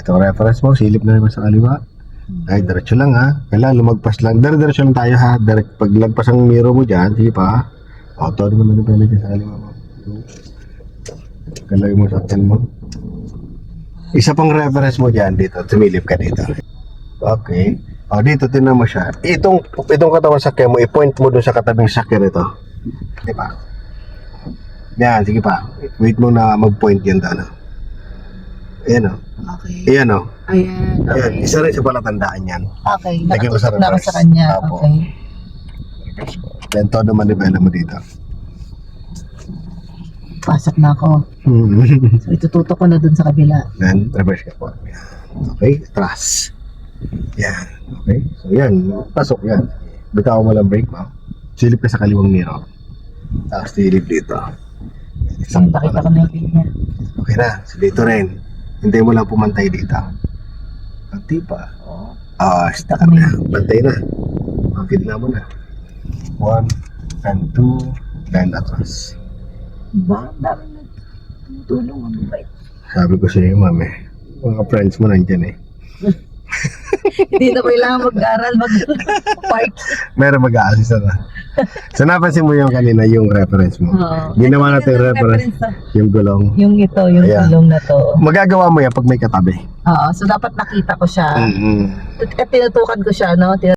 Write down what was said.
Ito reference mo, silip na naman sa kaliwa. Ay, diretso lang ha. Kailangan lumagpas lang. Diretso lang tayo ha. Pag lagpas ang mirror mo dyan, sige pa. Auto naman yung pala dyan sa kaliwa mo. Kalawin mo sa atin mo. Isa pang reference mo dyan dito. Tumilip ka dito. Okay. O, dito tinan mo siya. Itong katawan sakya mo, i-point mo dun sa katabing sakya nito. Di ba? Yan, sige pa. Wait mo na mag-point yan doon. Ayan o. Okay. Ayan o. Ayan. Ayan. Okay. Isa rin sa palatandaan yan. Okay. Lagyan mo sa Nakatutok na ako reverse. sa kanya. Apo. Okay. Then todo manibela mo dito. Pasok na ako. So, itututok ko na dun sa kabila. Then reverse ka po. Yan. Okay. Atras. Yan. Okay. So yan. Pasok yan. Bitaw mo lang brake mo. Silip ka sa kaliwang mirror. Tapos silip dito. Isang pakita ko na yung linya. Okay na. So dito rin. Hindi mo lang pumantay dito. Pati pa. Stop kami. na. Pantay na. Pagkidna mo na. 1 and 2 then atras. Ba? Dami na tulong. Ano ba ito? Sabi ko sa iyo, ma'am eh. Mga friends mo nandyan eh. Hindi na kailangan mag-aral, mag-park. Meron mag-a-assist na. So napansin mo yung kanina yung reference mo. Oo. Ginawa natin yung reference. Yung gulong. Yung ito, yung Ayan. tulong na to. Magagawa mo yan pag may katabi. Oo, so dapat nakita ko siya. Mm-hmm. Tinutukan ko siya, no?